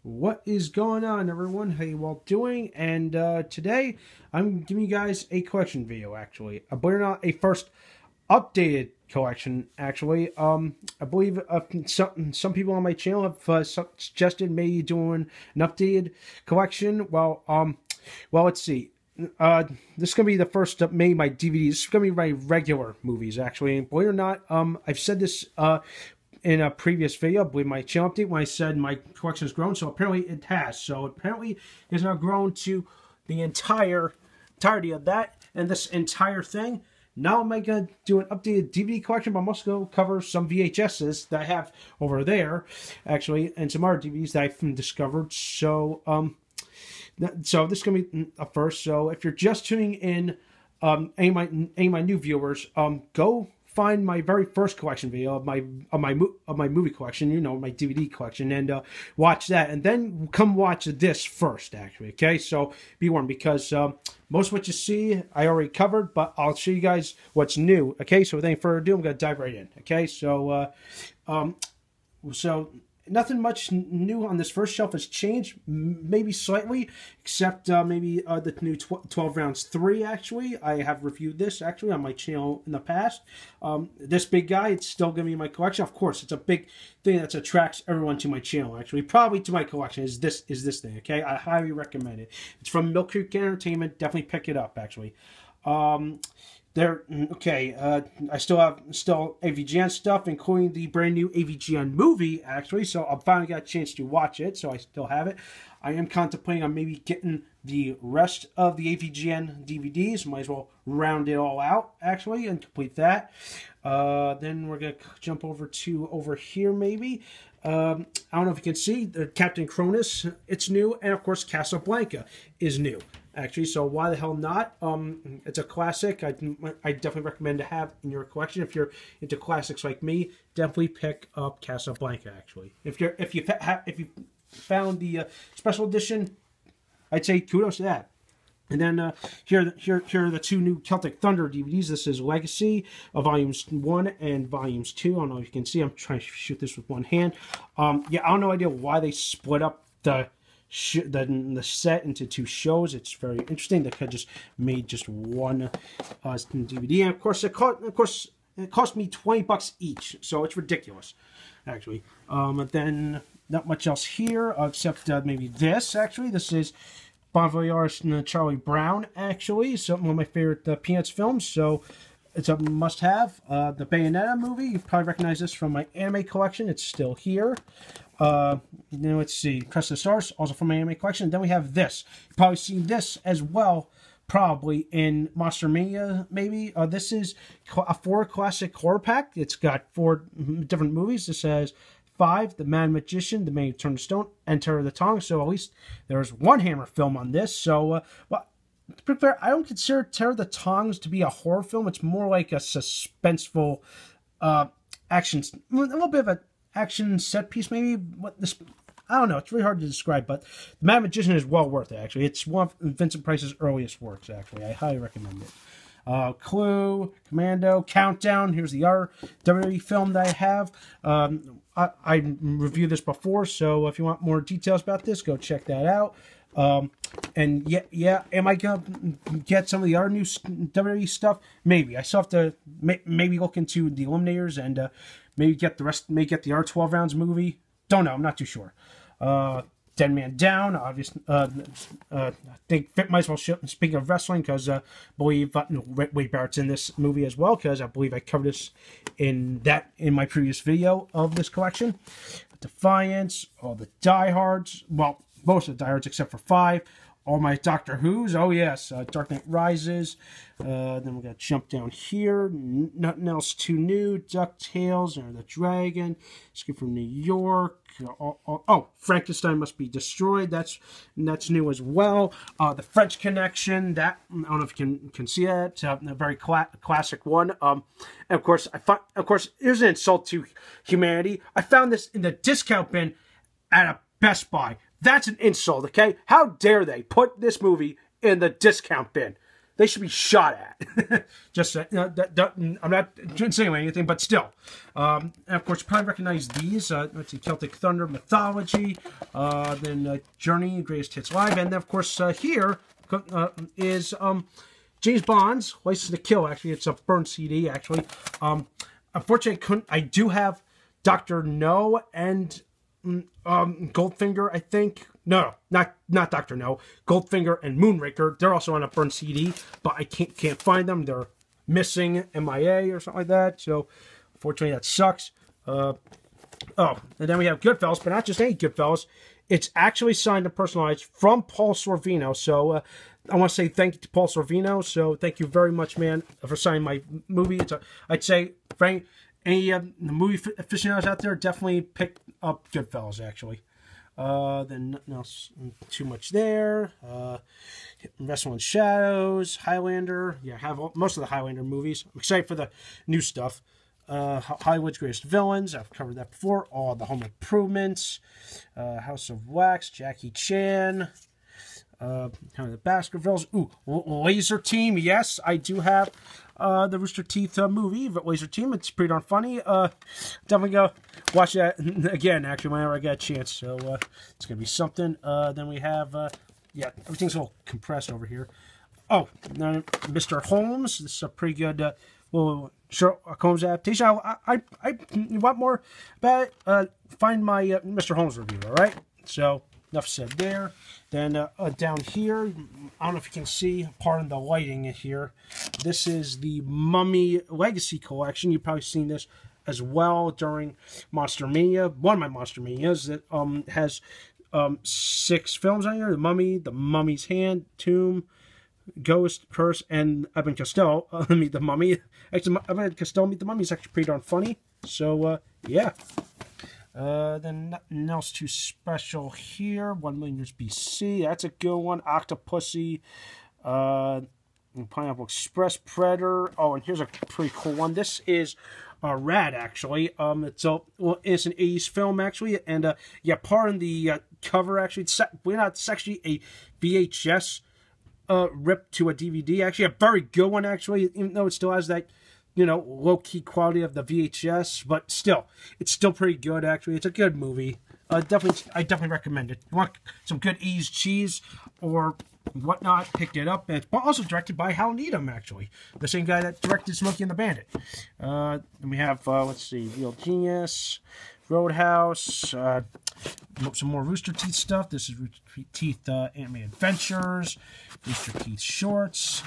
What is going on, everyone? How you all doing? And today I'm giving you guys a collection video. Actually, believe it or not, a first updated collection. Actually, I believe some people on my channel have suggested maybe doing an updated collection. Well, let's see. This is gonna be the first maybe my DVDs. This is gonna be my regular movies. Actually, and believe it or not, I've said this in a previous video, I believe my channel update, when I said my collection has grown. So apparently it has. So apparently it has now grown to the entirety of that and this entire thing. Now I'm going to do an updated DVD collection, but I'm also going to cover some VHSs that I have over there, actually, and some other DVDs that I've discovered. So this is going to be a first. So if you're just tuning in, any of my new viewers, go find my very first collection video of my movie collection, my DVD collection, and watch that, and then come watch this first, actually. Okay, so be warned, because most of what you see I already covered, but I'll show you guys what's new. Okay, so without any further ado, I'm gonna dive right in. Okay, so nothing much new on this first shelf has changed, maybe slightly, except maybe the new 12 rounds 3, actually. I have reviewed this, actually, on my channel in the past. This big guy, it's still going to be in my collection. Of course, it's a big thing that attracts everyone to my channel, actually. Probably to my collection is this thing, okay? I highly recommend it. It's from Milk Creek Entertainment. Definitely pick it up, actually. I still have AVGN stuff, including the brand new AVGN movie, actually. So I finally got a chance to watch it, so I still have it. I am contemplating on maybe getting the rest of the AVGN DVDs. Might as well round it all out, actually, and complete that. Then we're gonna jump over here, maybe. I don't know if you can see Captain Cronus. It's new, and of course Casablanca is new, actually. So why the hell not? It's a classic. I definitely recommend to have in your collection. If you're into classics like me, definitely pick up Casablanca, actually. If you found the special edition, I'd say kudos to that. And then here are the two new Celtic Thunder DVDs. This is Legacy of Volumes 1 and Volumes 2. I don't know if you can see. I'm trying to shoot this with one hand. Yeah, I have no idea why they split up the set into two shows. It's very interesting. They could just made just one DVD. And of course, it cost me $20 each, so it's ridiculous, actually. And then not much else here except maybe this. Actually, this is Bon Voyage and Charlie Brown, actually. So one of my favorite Peanuts films, so it's a must-have. The Bayonetta movie, you probably recognize this from my anime collection. It's still here. Let's see, Crest of the Stars, also from my anime collection. And then we have this. You've probably seen this as well, probably in Monster Mania, maybe. This is a 4 classic horror pack. It's got 4 different movies. This has 5, The Mad Magician, The Man Who Turned to Stone, Enter the Tongue. So at least there's one Hammer film on this. So, well, to be fair, I don't consider Terror of the Tongs to be a horror film. It's more like a suspenseful action, a little bit of an action set piece, maybe. I don't know. It's really hard to describe, but The Mad Magician is well worth it, actually. It's one of Vincent Price's earliest works, actually. I highly recommend it. Clue, Commando, Countdown. Here's the other WWE film that I have. I reviewed this before, so if you want more details about this, go check that out. And yeah, am I gonna get some of the other new WWE stuff? Maybe. I still have to maybe look into the Eliminators and maybe get the rest. Maybe get the R12 rounds movie. Don't know. I'm not too sure. Dead Man Down, obviously. I think might as well show, speaking of wrestling, because I believe Wade Barrett's in this movie as well, because I believe I covered this in my previous video of this collection. Defiance, all the diehards, well, most of the diehards except for 5. All my Doctor Who's, oh yes, Dark Knight Rises. Then we're going to jump down here. Nothing else too new. DuckTales, Enter the Dragon, Escape from New York. Frankenstein Must Be Destroyed. That's new as well. The French Connection. That, I don't know if you can see that. A very classic one. And of course, here's an insult to humanity. I found this in the discount bin at a Best Buy. That's an insult, okay? How dare they put this movie in the discount bin? they should be shot at. Just I'm not saying anything, but still. And of course, you probably recognize these. Let's see, Celtic Thunder Mythology, then Journey, Greatest Hits Live, and then of course here is James Bond's License to Kill. Actually, it's a burned CD. Actually, unfortunately, I do have Dr. No and Goldfinger, I think. No, not Dr. No. Goldfinger and Moonraker. They're also on a burned CD, but I can't find them. They're missing, MIA or something like that. So, unfortunately, that sucks. Oh, and then we have Goodfellas, but not just any Goodfellas. It's actually signed and personalized from Paul Sorvino. So, I want to say thank you to Paul Sorvino. So, thank you very much, man, for signing my movie. I'd say, Frank, any movie aficionados out there, definitely pick up Goodfellas, actually. Then nothing else too much there. Wrestle in Shadows, Highlander. Yeah, I have most of the Highlander movies. I'm excited for the new stuff. Hollywood's Greatest Villains. I've covered that before. All the Home Improvements. House of Wax. Jackie Chan. Kind of the Baskervilles. Ooh, Laser Team. Yes, I do have the Rooster Teeth movie, Laser Team. It's pretty darn funny. Definitely go watch that again, actually, whenever I get a chance. So it's going to be something. Then we have, yeah, everything's all compressed over here. Oh, Mr. Holmes. This is a pretty good Sherlock Holmes adaptation. I want more about it? Find my Mr. Holmes review, all right? So, enough said there. Then down here, I don't know if you can see, pardon the lighting here. This is the Mummy Legacy Collection. You've probably seen this as well during Monster Mania. One of my Monster Manias that has 6 films on here. The Mummy, The Mummy's Hand, Tomb, Ghost, Curse, and Abbott Costello Meet the Mummy. Actually, Abbott Costello Meet the Mummy is actually pretty darn funny. So, yeah. Then nothing else too special here. 1 million years BC. That's a good one. Octopussy. Pineapple Express, Predator. Oh, and here's a pretty cool one. This is Rad, actually. It's an 80s film, actually. And, yeah, pardon the cover, actually. It's actually a VHS ripped to a DVD. Actually, a very good one, actually, even though it still has that, you know, low-key quality of the VHS, but still, it's still pretty good, actually. It's a good movie. I definitely recommend it. You want some good Ease cheese or whatnot, pick it up. And it's also directed by Hal Needham, actually. The same guy that directed Smokey and the Bandit. And we have, let's see, Real Genius, Roadhouse, some more Rooster Teeth stuff. This is Rooster Teeth Anime Adventures, Rooster Teeth Shorts,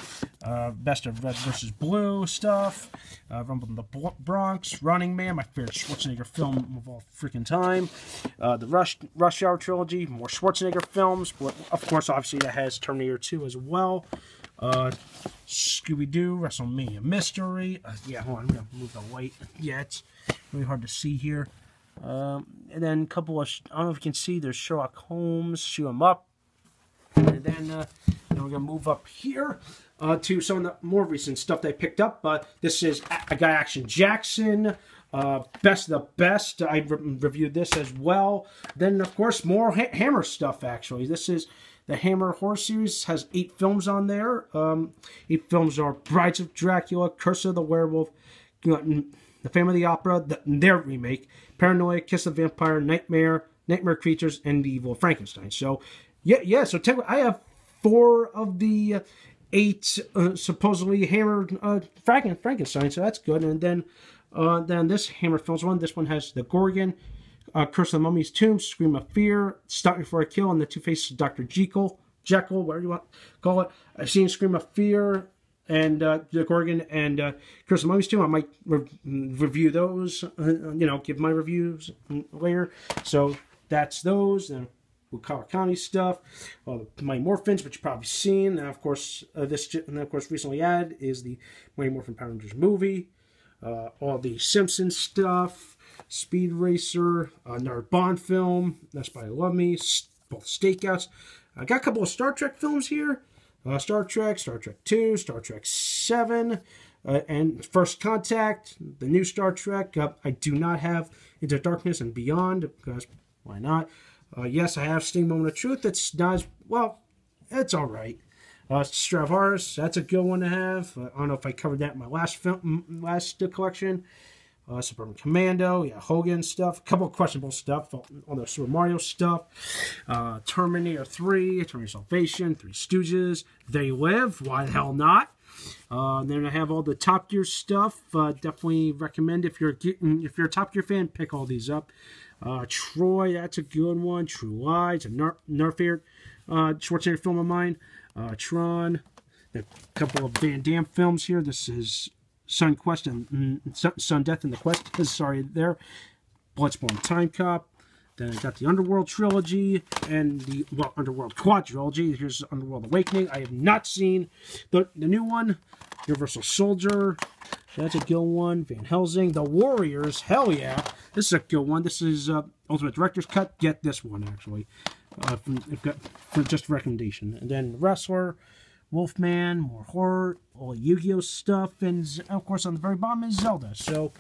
Best of Red vs. Blue stuff, Rumble in the Bronx, Running Man, my favorite Schwarzenegger film of all freaking time, the Rush Hour trilogy, more Schwarzenegger films. Of course, obviously, that has Terminator 2 as well. Scooby-Doo, WrestleMania Mystery. Yeah, hold on, I'm going to move the light. Yeah, it's really hard to see here. And then a couple of, I don't know if you can see, there's Sherlock Holmes, Shoot 'em Up. And then we're going to move up here to some of the more recent stuff they picked up. This is I Got Action Jackson, Best of the Best. I reviewed this as well. Then, of course, more Hammer stuff, actually. This is the Hammer Horror Series. Has 8 films on there. 8 films are Brides of Dracula, Curse of the Werewolf, The Phantom of the Opera, their remake, Paranoia, Kiss the Vampire, Nightmare Creatures, and the Evil Frankenstein. So, yeah. So I have 4 of the 8 supposedly Hammer Frankenstein. So that's good. And then this Hammer Films one. This one has the Gorgon, Curse of the Mummy's Tomb, Scream of Fear, Stop Before I Kill, and the Two Faces of Dr. Jekyll, whatever you want to call it. I've seen Scream of Fear and the Gorgon and Curse of the Mummy's Tomb. I might review those, give my reviews later. So that's those. And Bukawa County stuff. Mighty Morphins, which you've probably seen. And of course, recently added is the Mighty Morphin Power Rangers movie. All the Simpsons stuff. Speed Racer. Another Bond film. That's why I Love Me. Both Stakeouts. I got a couple of Star Trek films here. Star Trek 2, Star Trek 7, and First Contact, the new Star Trek. I do not have Into Darkness and Beyond, because why not? Yes, I have Sting Moment of Truth. It's not as, well, it's alright. Stravaris, that's a good one to have. I don't know if I covered that in my last collection. Suburban Commando, yeah, Hogan stuff, a couple of questionable stuff, all the Super Mario stuff, Terminator 3, Terminator Salvation, Three Stooges, They Live, why the hell not? Then I have all the Top Gear stuff. Definitely recommend if you're a Top Gear fan, pick all these up. Troy, that's a good one. True Lies, a favorite Schwarzenegger film of mine. Tron, a couple of Van Damme films here. This is Sun Quest and Sun Death and the Quest. Sorry, there. Bloodsport Time Cop. Then I got the Underworld trilogy and the Underworld quadrilogy. Here's Underworld Awakening. I have not seen the new one. Universal Soldier. That's a good one. Van Helsing. The Warriors. Hell yeah. This is a good one. This is Ultimate Director's Cut. Get this one, actually. For just a recommendation. And then Wrestler. Wolfman, more horror, all Yu-Gi-Oh stuff, and of course on the very bottom is Zelda. So,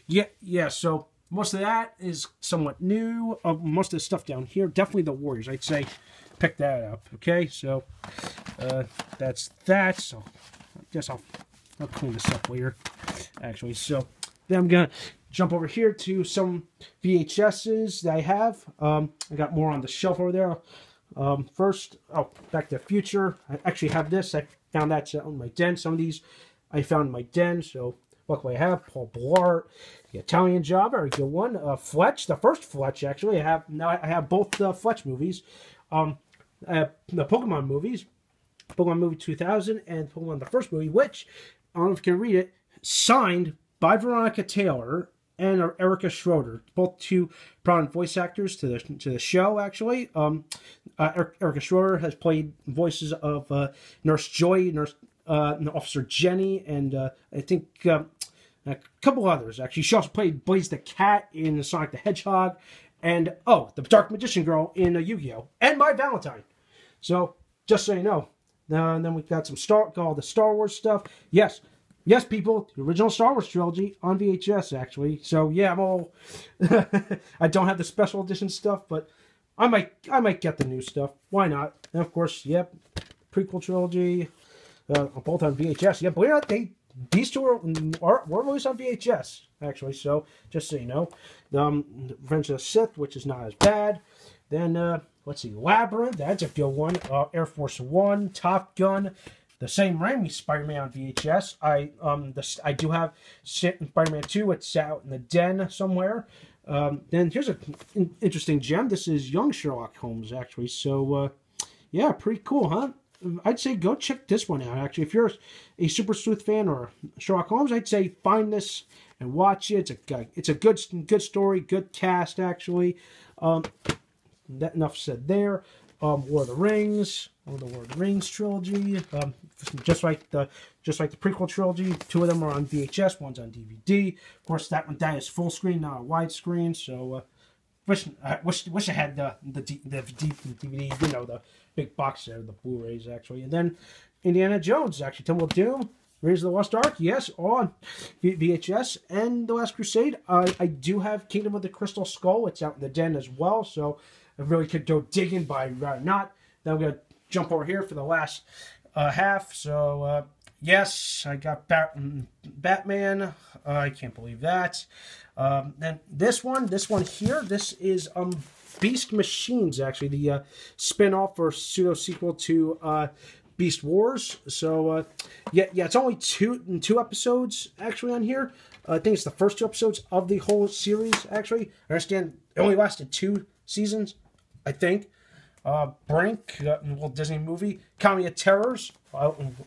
yeah. So most of that is somewhat new. Most of the stuff down here, definitely the Warriors. I'd say pick that up. Okay, so that's that. So I guess I'll clean this up later. Actually, so then I'm gonna jump over here to some VHSs that I have. I got more on the shelf over there. First, Back to the Future. I actually have this. I found that in my den. Some of these I found in my den. So luckily I have Paul Blart, the Italian Job, very good one. Fletch, the first Fletch actually. I have both the Fletch movies. The Pokemon movies, Pokemon movie 2000 and Pokemon the first movie, which I don't know if you can read it, signed by Veronica Taylor and Erica Schroeder, both two prominent voice actors to the show. Actually, Erica Schroeder has played voices of Nurse Joy, Officer Jenny, and I think a couple others. Actually, she also played Blaze the Cat in Sonic the Hedgehog, and the Dark Magician Girl in Yu-Gi-Oh, and My Valentine. So just so you know, and then we've got some the Star Wars stuff. Yes, people, the original Star Wars trilogy on VHS, actually. So, yeah, I'm all... I don't have the special edition stuff, but I might get the new stuff. Why not? And, of course, yep, prequel trilogy, both on VHS. Yeah, believe it or not, these two were released on VHS, actually. So, just so you know. Revenge of the Sith, which is not as bad. Then, let's see, Labyrinth, that's a good one. Air Force One, Top Gun... The Sam Raimi Spider-Man on VHS. I do have Spider-Man 2. It's out in the den somewhere. Then here's an interesting gem. This is Young Sherlock Holmes, actually. So, yeah, pretty cool, huh? I'd say go check this one out, actually. If you're a Super Sleuth fan or Sherlock Holmes, I'd say find this and watch it. It's a good story, good cast, actually. That enough said there. War of the Rings. The War of the Rings trilogy, just like the prequel trilogy. Two of them are on VHS, one's on DVD. Of course, that is full screen, not a widescreen. So, wish I had the DVD, the big box there, the Blu-rays actually. And then Indiana Jones, actually, Temple of Doom, Raiders of the Lost Ark, yes, all on VHS, and The Last Crusade. I do have Kingdom of the Crystal Skull. It's out in the den as well, so I really could go digging, but I'd rather not. Then I'm gonna jump over here for the last half. So, yes, I got Batman. I can't believe that. Then this one here, this is Beast Machines, actually, the spin-off or pseudo-sequel to Beast Wars. So, yeah, it's only two episodes, actually, on here. I think it's the first two episodes of the whole series, actually. I understand it only lasted 2 seasons, I think. Brink, Disney movie. Comedy of Terrors.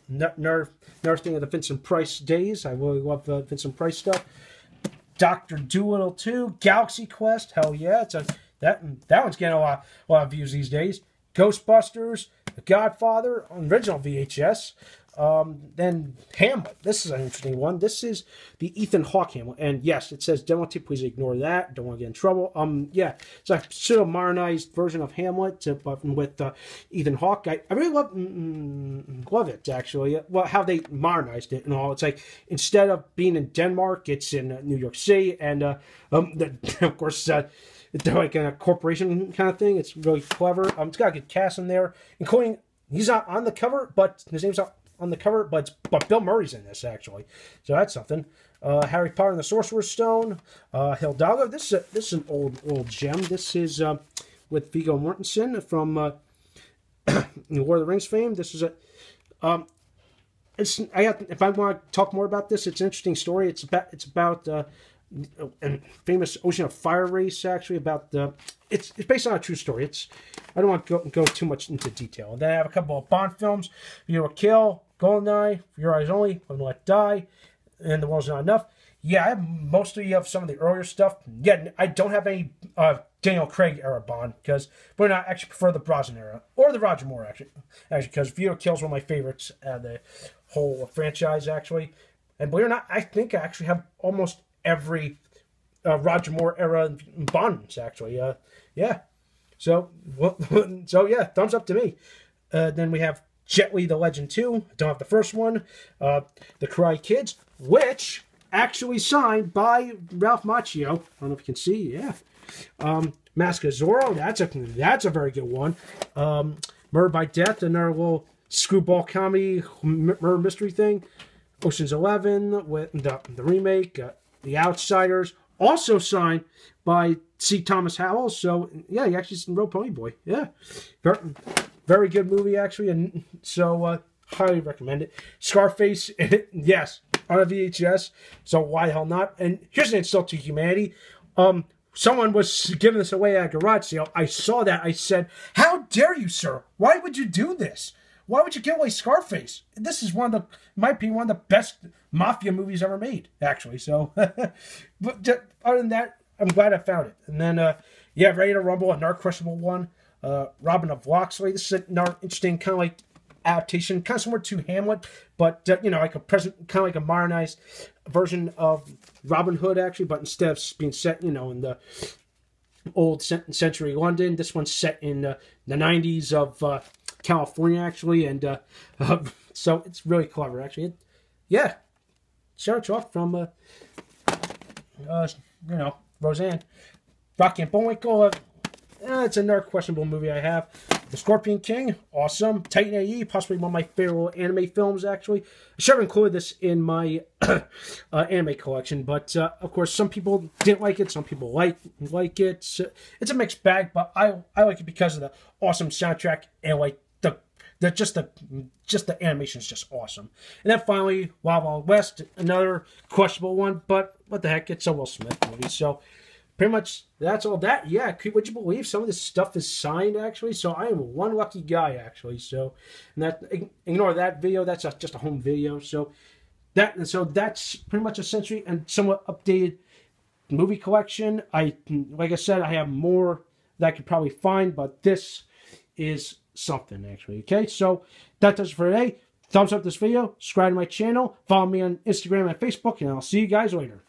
Never think of the Vincent Price days. I really love the Vincent Price stuff. Dr. Dolittle 2. Galaxy Quest. Hell yeah. That one's getting a lot of views these days. Ghostbusters. The Godfather. Original VHS. Then Hamlet. This is an interesting one. This is the Ethan Hawke Hamlet. And yes, it says demo tape. Please ignore that. Don't want to get in trouble. Yeah, it's a sort of modernized version of Hamlet, but with Ethan Hawke. I really love it, actually. Well, how they modernized it and all. It's like, instead of being in Denmark, it's in New York City. And, of course, they're like a corporation kind of thing. It's really clever. It's got a good cast in there, including he's not on the cover, but his name's not on the cover, but Bill Murray's in this, actually. So that's something. Harry Potter and the Sorcerer's Stone. Hidalgo. This is an old gem. This is with Viggo Mortensen from Lord of the Rings fame. This is a if I want to talk more about this, it's an interesting story. It's about a famous Ocean of Fire race, actually. It's based on a true story. I don't want to go too much into detail. And then I have a couple of Bond films: View to Kill, Goldeneye, For Your Eyes Only, When Let Die, and The World's Not Enough. Yeah, I have mostly of some of the earlier stuff. Yeah, I don't have any Daniel Craig era Bond, but I actually prefer the Brosnan era or the Roger Moore actually because View to Kill is one of my favorites the whole franchise actually. And believe it or not, I think I actually have almost every Roger Moore era Bonds actually. Yeah. So yeah, thumbs up to me. Then we have Jet Li: The Legend 2. Don't have the first one. The Karate Kids, which actually signed by Ralph Macchio. I don't know if you can see. Yeah. Mask of Zorro. That's a very good one. Murder by Death, another little screwball comedy murder mystery thing. Ocean's 11 with the remake. The Outsiders, also signed by C. Thomas Howell. So yeah, he actually wrote Pony Boy. Yeah, very good movie actually, and so highly recommend it. Scarface, yes, on a VHS. So why the hell not? And here's an insult to humanity. Someone was giving this away at a garage sale. I saw that. I said, "How dare you, sir? Why would you do this? Why would you give away Scarface? This is in my opinion, one of the best mafia movies ever made, actually." So, but other than that, I'm glad I found it. And then, yeah, Ready to Rumble, another questionable one. Robin of Locksley. This is another interesting kind of like adaptation, kind of similar to Hamlet, but like kind of like a modernized version of Robin Hood, actually. But instead of being set, in the old century London, this one's set in the 90s of California, actually, and so it's really clever, actually. Yeah, starts off from Roseanne. Rocky and Bullwinkle. It's another questionable movie I have. The Scorpion King, awesome. Titan AE, possibly one of my favorite anime films, actually. I should have included this in my anime collection, but of course, some people didn't like it, some people like it. It's a mixed bag, but I like it because of the awesome soundtrack and like just the animation is just awesome. And then finally, Wild Wild West, another questionable one, but what the heck, it's a Will Smith movie, so pretty much that's all that. Yeah, would you believe some of this stuff is signed, actually? So I am one lucky guy, actually. So, and ignore that video. That's just a home video. So that's pretty much essentially and somewhat updated movie collection. Like I said, I have more that I could probably find, but this is something, actually. Okay, so that does it for today. Thumbs up this video, subscribe to my channel, follow me on Instagram and Facebook, and I'll see you guys later.